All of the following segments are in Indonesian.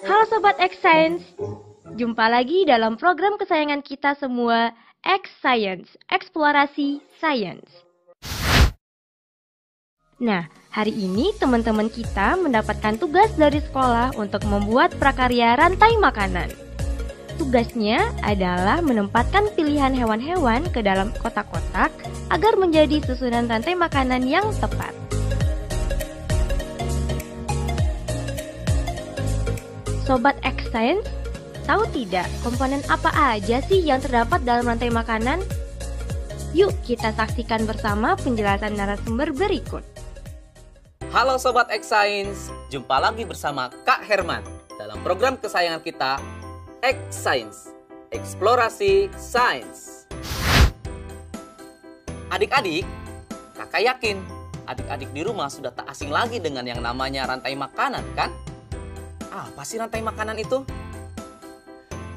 Halo Sobat X Science, jumpa lagi dalam program kesayangan kita semua, X Science, Eksplorasi Sains. Nah, hari ini teman-teman kita mendapatkan tugas dari sekolah untuk membuat prakarya rantai makanan. Tugasnya adalah menempatkan pilihan hewan-hewan ke dalam kotak-kotak agar menjadi susunan rantai makanan yang tepat. Sobat X Science, tahu tidak komponen apa aja sih yang terdapat dalam rantai makanan? Yuk kita saksikan bersama penjelasan narasumber berikut. Halo Sobat X Science, jumpa lagi bersama Kak Herman dalam program kesayangan kita, X Science, Eksplorasi Sains. Adik-adik, kakak yakin adik-adik di rumah sudah tak asing lagi dengan yang namanya rantai makanan, kan? Apa sih rantai makanan itu?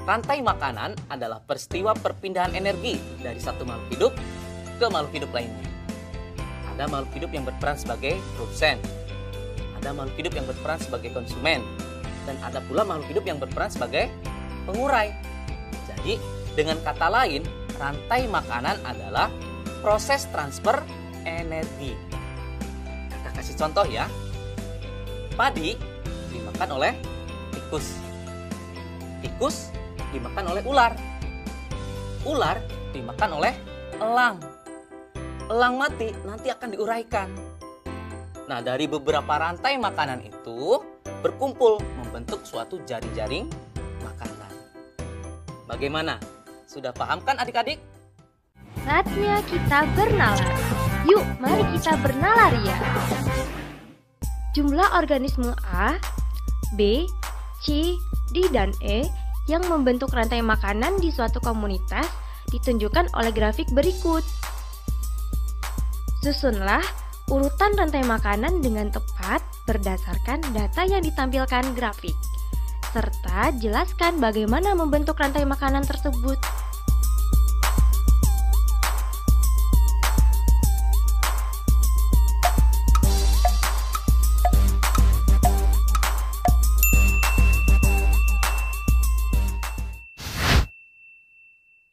Rantai makanan adalah peristiwa perpindahan energi dari satu makhluk hidup ke makhluk hidup lainnya. Ada makhluk hidup yang berperan sebagai produsen, ada makhluk hidup yang berperan sebagai konsumen, dan ada pula makhluk hidup yang berperan sebagai pengurai. Jadi, dengan kata lain, rantai makanan adalah proses transfer energi. Kakak kasih contoh ya. Padi dimakan oleh tikus. Tikus dimakan oleh ular. Ular dimakan oleh elang. Elang mati nanti akan diuraikan. Nah, dari beberapa rantai makanan itu berkumpul membentuk suatu jaring-jaring makanan. Bagaimana? Sudah paham kan adik-adik? Saatnya kita bernalar. Yuk, mari kita bernalaria. Jumlah organisme A, B, C, D, dan E yang membentuk rantai makanan di suatu komunitas ditunjukkan oleh grafik berikut. Susunlah urutan rantai makanan dengan tepat berdasarkan data yang ditampilkan grafik, serta jelaskan bagaimana membentuk rantai makanan tersebut.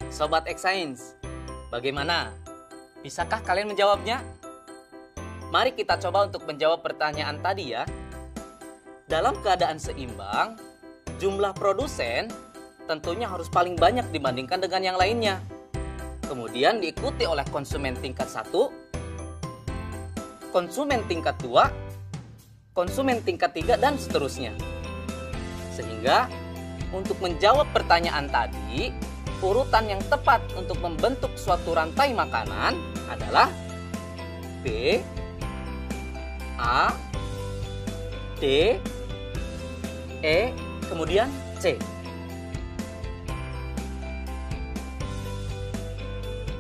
Sobat X Science, bagaimana? Bisakah kalian menjawabnya? Mari kita coba untuk menjawab pertanyaan tadi ya. Dalam keadaan seimbang, jumlah produsen tentunya harus paling banyak dibandingkan dengan yang lainnya. Kemudian diikuti oleh konsumen tingkat 1, konsumen tingkat 2, konsumen tingkat 3, dan seterusnya. Sehingga untuk menjawab pertanyaan tadi, urutan yang tepat untuk membentuk suatu rantai makanan adalah B, A, D, E, kemudian C.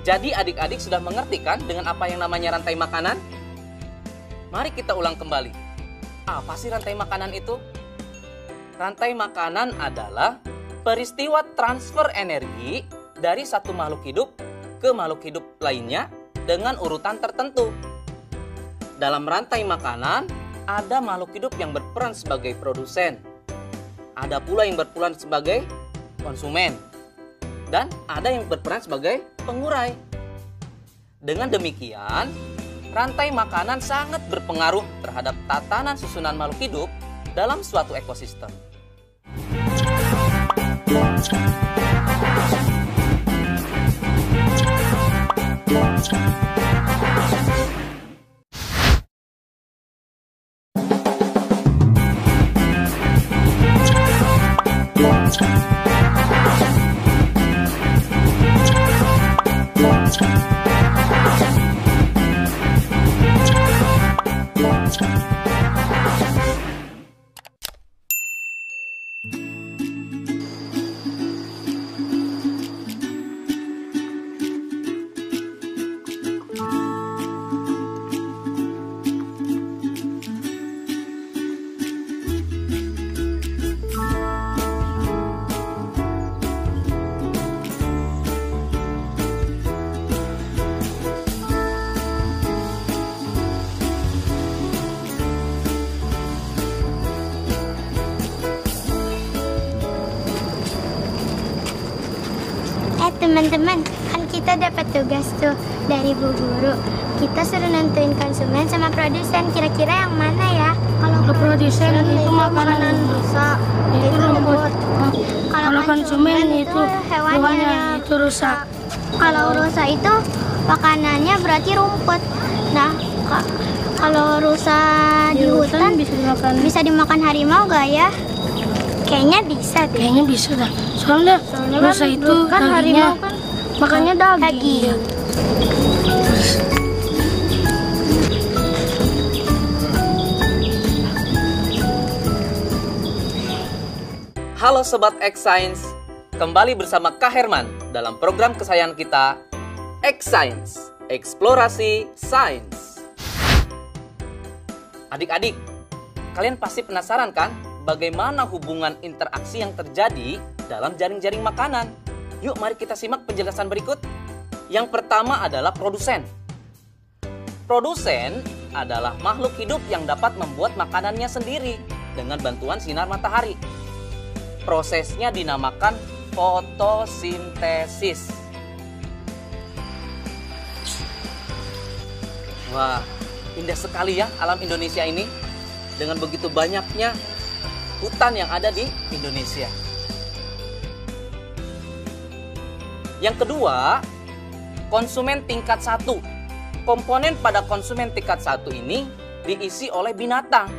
Jadi adik-adik sudah mengerti kan dengan apa yang namanya rantai makanan? Mari kita ulang kembali. Apa sih rantai makanan itu? Rantai makanan adalah peristiwa transfer energi dari satu makhluk hidup ke makhluk hidup lainnya dengan urutan tertentu. Dalam rantai makanan, ada makhluk hidup yang berperan sebagai produsen, ada pula yang berperan sebagai konsumen, dan ada yang berperan sebagai pengurai. Dengan demikian, rantai makanan sangat berpengaruh terhadap tatanan susunan makhluk hidup dalam suatu ekosistem. Teman-teman, kan kita dapat tugas tuh dari Bu Guru. Kita suruh nentuin konsumen sama produsen, kira-kira yang mana ya? Kalau produsen itu makanan rusak, itu rumput. Kalau konsumen itu hewannya itu rusak. Kalau rusak itu makanannya berarti rumput. Nah, kalau rusak di hutan bisa dimakan harimau gak ya? Kayaknya bisa deh. Kayaknya bisa dah. Soalnya rusak itu kan harimau kan makannya daging. Halo Sobat X Science, kembali bersama Kak Herman dalam program kesayangan kita, X Science, Eksplorasi Sains. Adik-adik, kalian pasti penasaran kan bagaimana hubungan interaksi yang terjadi dalam jaring-jaring makanan? Yuk mari kita simak penjelasan berikut. Yang pertama adalah produsen. Produsen adalah makhluk hidup yang dapat membuat makanannya sendiri dengan bantuan sinar matahari. Prosesnya dinamakan fotosintesis. Wah, indah sekali ya alam Indonesia ini. Dengan begitu banyaknya hutan yang ada di Indonesia. Yang kedua, konsumen tingkat 1. Komponen pada konsumen tingkat 1 ini diisi oleh binatang.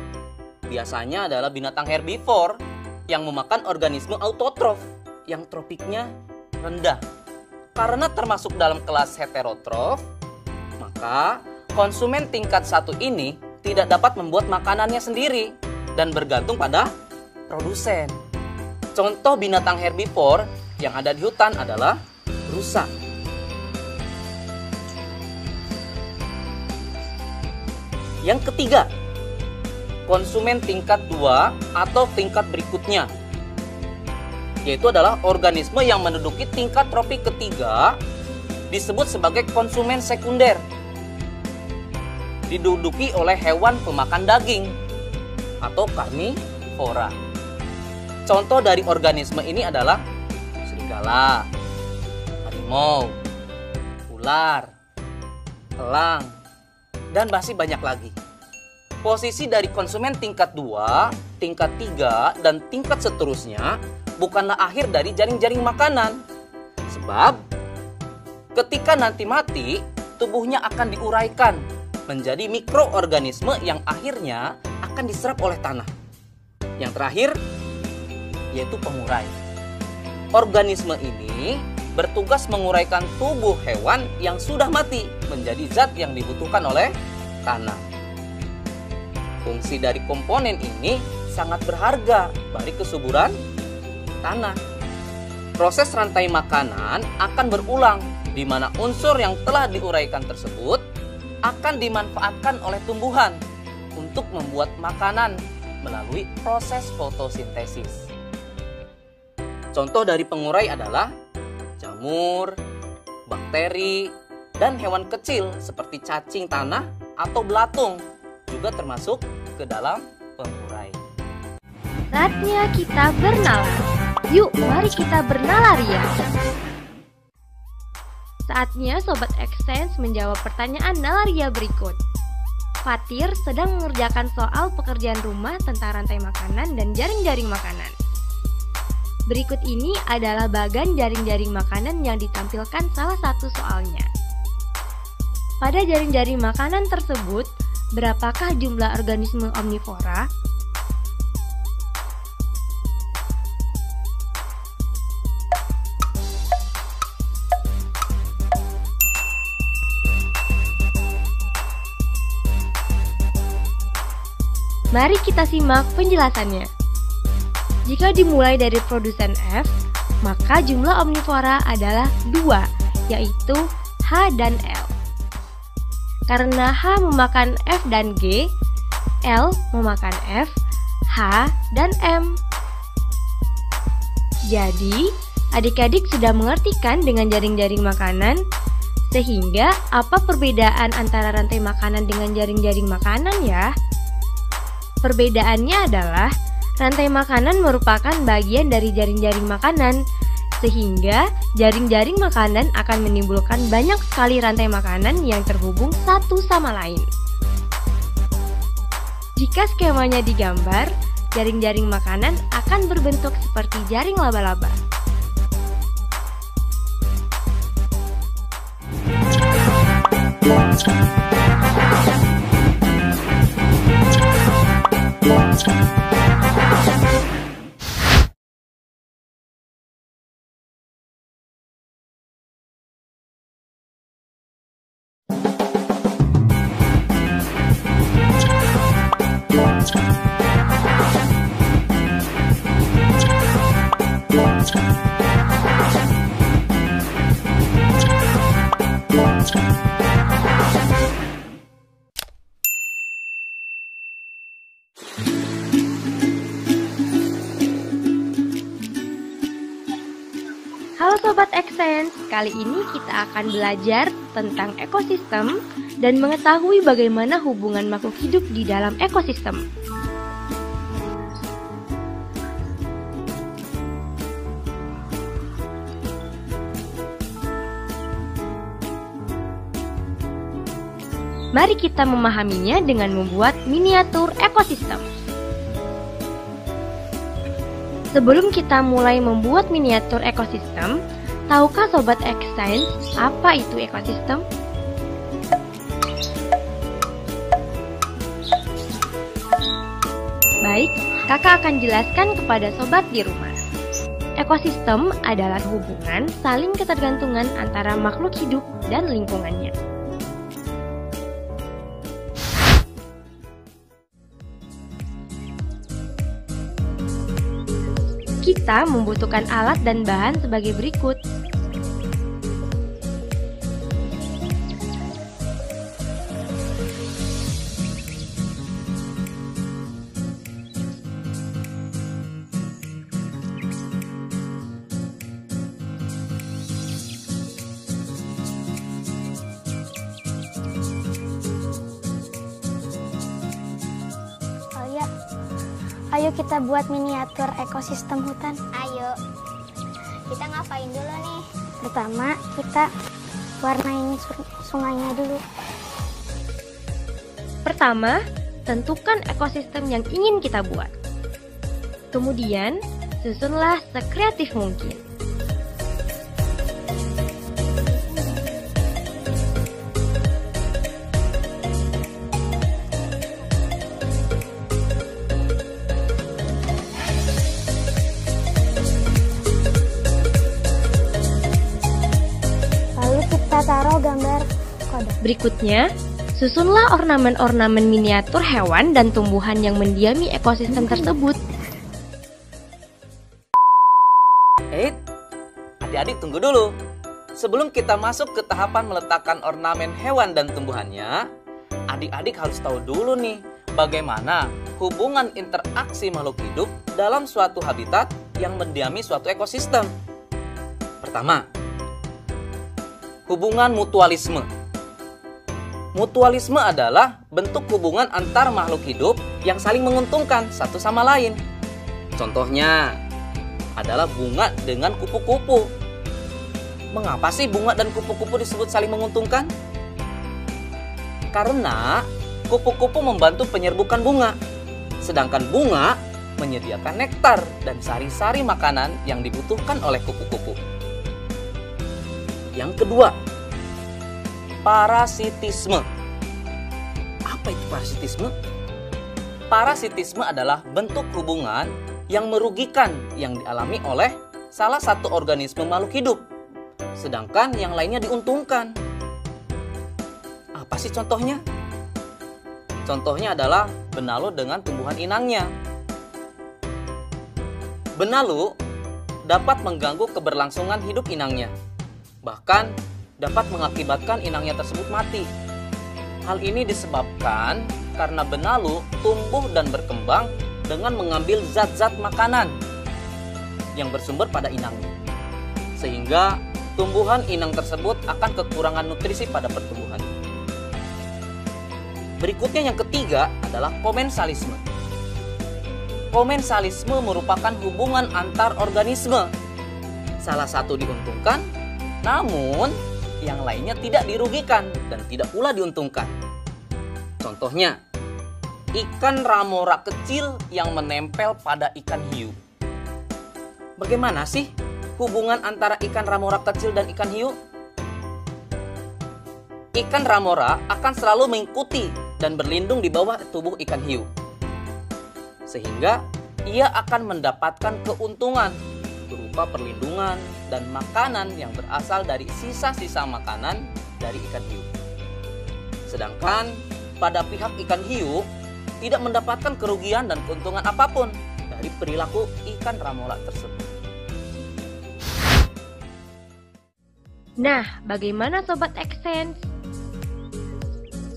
Biasanya adalah binatang herbivor yang memakan organisme autotrof yang tropiknya rendah. Karena termasuk dalam kelas heterotrof, maka konsumen tingkat 1 ini tidak dapat membuat makanannya sendiri dan bergantung pada produsen. Contoh binatang herbivor yang ada di hutan adalah rusa. Yang ketiga, konsumen tingkat 2 atau tingkat berikutnya, yaitu adalah organisme yang menduduki tingkat tropik ketiga, disebut sebagai konsumen sekunder. Diduduki oleh hewan pemakan daging atau karnivora. Contoh dari organisme ini adalah serigala, harimau, ular, elang, dan masih banyak lagi. Posisi dari konsumen tingkat 2, tingkat 3, dan tingkat seterusnya bukanlah akhir dari jaring-jaring makanan. Sebab ketika nanti mati, tubuhnya akan diuraikan menjadi mikroorganisme yang akhirnya akan diserap oleh tanah. Yang terakhir, yaitu pengurai. Organisme ini bertugas menguraikan tubuh hewan yang sudah mati menjadi zat yang dibutuhkan oleh tanah. Fungsi dari komponen ini sangat berharga bagi kesuburan tanah. Proses rantai makanan akan berulang, di mana unsur yang telah diuraikan tersebut akan dimanfaatkan oleh tumbuhan untuk membuat makanan melalui proses fotosintesis. Contoh dari pengurai adalah jamur, bakteri, dan hewan kecil seperti cacing tanah atau belatung juga termasuk ke dalam pengurai. Saatnya kita bernalar. Yuk, mari kita bernalaria. Saatnya Sobat X-Science menjawab pertanyaan nalaria berikut. Fatir sedang mengerjakan soal pekerjaan rumah tentang rantai makanan dan jaring-jaring makanan. Berikut ini adalah bagan jaring-jaring makanan yang ditampilkan salah satu soalnya. Pada jaring-jaring makanan tersebut, berapakah jumlah organisme omnivora? Mari kita simak penjelasannya. Jika dimulai dari produsen F, maka jumlah omnivora adalah 2, yaitu H dan L. Karena H memakan F dan G, L memakan F, H, dan M. Jadi, adik-adik sudah mengerti kan dengan jaring-jaring makanan? Sehingga, apa perbedaan antara rantai makanan dengan jaring-jaring makanan ya? Perbedaannya adalah, rantai makanan merupakan bagian dari jaring-jaring makanan, Sehingga jaring-jaring makanan akan menimbulkan banyak sekali rantai makanan yang terhubung satu sama lain. Jika skemanya digambar, jaring-jaring makanan akan berbentuk seperti jaring laba-laba. Halo Sobat Exsense, kali ini kita akan belajar tentang ekosistem dan mengetahui bagaimana hubungan makhluk hidup di dalam ekosistem. Mari kita memahaminya dengan membuat miniatur ekosistem. Sebelum kita mulai membuat miniatur ekosistem, tahukah Sobat Exsense apa itu ekosistem? Baik, kakak akan jelaskan kepada sobat di rumah. Ekosistem adalah hubungan saling ketergantungan antara makhluk hidup dan lingkungannya. Kita membutuhkan alat dan bahan sebagai berikut. Ayo kita buat miniatur ekosistem hutan. Ayo. Kita ngapain dulu nih? Pertama, kita warnain sungainya dulu. Pertama, tentukan ekosistem yang ingin kita buat. Kemudian, susunlah sekreatif mungkin. Taruh gambar kodok. Berikutnya, susunlah ornamen-ornamen miniatur hewan dan tumbuhan yang mendiami ekosistem tersebut. Adik-adik tunggu dulu. Sebelum kita masuk ke tahapan meletakkan ornamen hewan dan tumbuhannya, adik-adik harus tahu dulu nih, bagaimana hubungan interaksi makhluk hidup dalam suatu habitat yang mendiami suatu ekosistem. Pertama, hubungan mutualisme. Mutualisme adalah bentuk hubungan antar makhluk hidup yang saling menguntungkan satu sama lain. Contohnya adalah bunga dengan kupu-kupu. Mengapa sih bunga dan kupu-kupu disebut saling menguntungkan? Karena kupu-kupu membantu penyerbukan bunga, sedangkan bunga menyediakan nektar dan sari-sari makanan yang dibutuhkan oleh kupu-kupu. Yang kedua, parasitisme. Apa itu parasitisme? Parasitisme adalah bentuk hubungan yang merugikan yang dialami oleh salah satu organisme makhluk hidup, sedangkan yang lainnya diuntungkan. Apa sih contohnya? Contohnya adalah benalu dengan tumbuhan inangnya. Benalu dapat mengganggu keberlangsungan hidup inangnya. Bahkan dapat mengakibatkan inangnya tersebut mati. Hal ini disebabkan karena benalu tumbuh dan berkembang dengan mengambil zat-zat makanan yang bersumber pada inangnya. Sehingga tumbuhan inang tersebut akan kekurangan nutrisi pada pertumbuhan. Berikutnya yang ketiga adalah komensalisme. Komensalisme merupakan hubungan antar organisme. salah satu diuntungkan, namun yang lainnya tidak dirugikan dan tidak pula diuntungkan. Contohnya, ikan ramora kecil yang menempel pada ikan hiu. Bagaimana sih hubungan antara ikan ramora kecil dan ikan hiu? Ikan ramora akan selalu mengikuti dan berlindung di bawah tubuh ikan hiu, sehingga ia akan mendapatkan keuntungan berupa perlindungan dan makanan yang berasal dari sisa-sisa makanan dari ikan hiu. Sedangkan pada pihak ikan hiu tidak mendapatkan kerugian dan keuntungan apapun dari perilaku ikan ramora tersebut. Nah, bagaimana Sobat Xsense?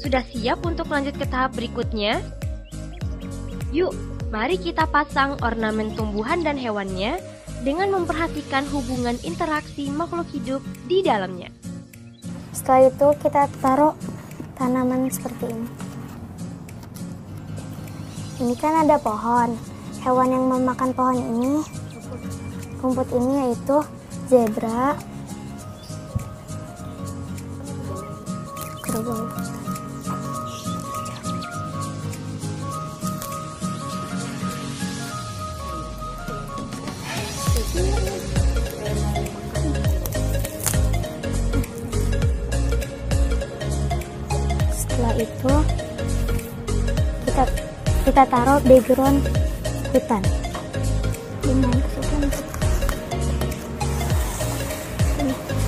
Sudah siap untuk lanjut ke tahap berikutnya? Yuk, mari kita pasang ornamen tumbuhan dan hewannya dengan memperhatikan hubungan interaksi makhluk hidup di dalamnya. Setelah itu kita taruh tanaman seperti ini. Ini kan ada pohon. Hewan yang memakan pohon ini, rumput ini yaitu zebra, kerbau. Setelah itu kita taruh background hutan.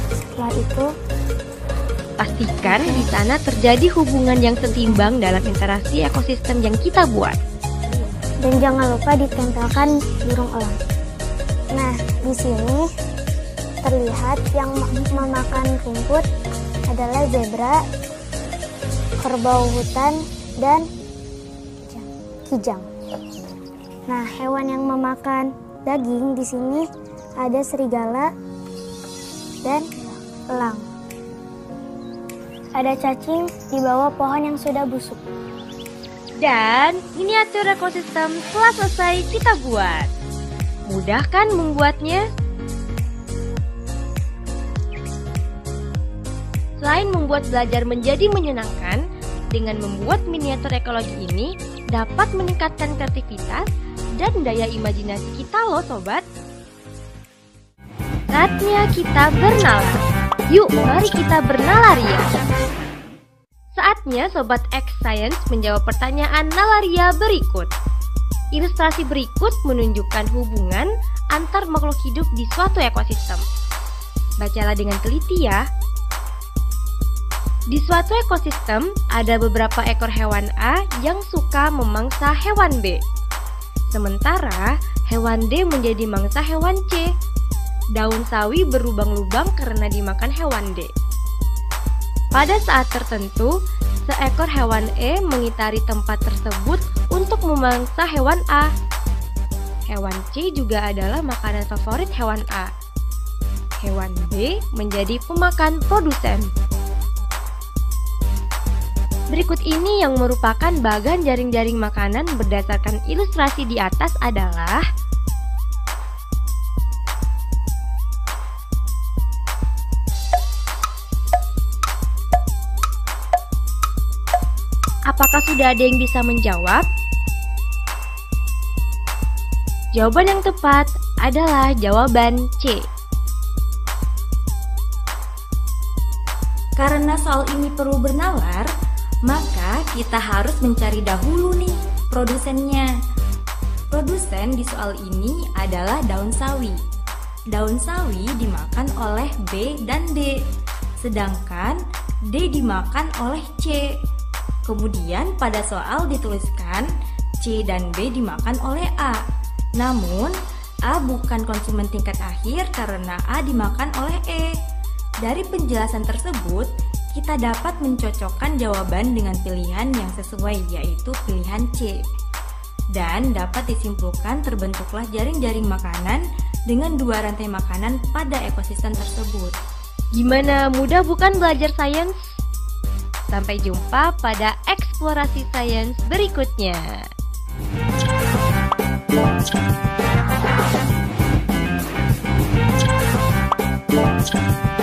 Setelah itu pastikan di sana terjadi hubungan yang setimbang dalam interaksi ekosistem yang kita buat. Dan jangan lupa ditempelkan burung elang. Nah, di sini terlihat yang memakan rumput adalah zebra, kerbau hutan, dan kijang. Nah, hewan yang memakan daging di sini ada serigala dan elang. Ada cacing di bawah pohon yang sudah busuk. Dan miniatur ekosistem telah selesai kita buat. Mudah kan membuatnya? Selain membuat belajar menjadi menyenangkan, dengan membuat miniatur ekologi ini dapat meningkatkan kreativitas dan daya imajinasi kita loh sobat. Saatnya kita bernalar. Yuk, mari kita bernalar ya. Saatnya Sobat X Science menjawab pertanyaan nalaria berikut. Ilustrasi berikut menunjukkan hubungan antar makhluk hidup di suatu ekosistem. Bacalah dengan teliti ya. Di suatu ekosistem, ada beberapa ekor hewan A yang suka memangsa hewan B. Sementara, hewan D menjadi mangsa hewan C. Daun sawi berlubang-lubang karena dimakan hewan D. Pada saat tertentu, seekor hewan E mengitari tempat tersebut untuk memangsa hewan A. Hewan C juga adalah makanan favorit hewan A. Hewan B menjadi pemakan produsen. Berikut ini yang merupakan bagan jaring-jaring makanan berdasarkan ilustrasi di atas adalah apakah sudah ada yang bisa menjawab? Jawaban yang tepat adalah jawaban C. Karena soal ini perlu bernalar, maka kita harus mencari dahulu nih produsennya. Produsen di soal ini adalah daun sawi. Daun sawi dimakan oleh B dan D, sedangkan D dimakan oleh C. Kemudian pada soal dituliskan C dan B dimakan oleh A. Namun A bukan konsumen tingkat akhir karena A dimakan oleh E. Dari penjelasan tersebut, kita dapat mencocokkan jawaban dengan pilihan yang sesuai, yaitu pilihan C. Dan dapat disimpulkan terbentuklah jaring-jaring makanan dengan dua rantai makanan pada ekosistem tersebut. Gimana, mudah bukan belajar sains? Sampai jumpa pada eksplorasi sains berikutnya. saja.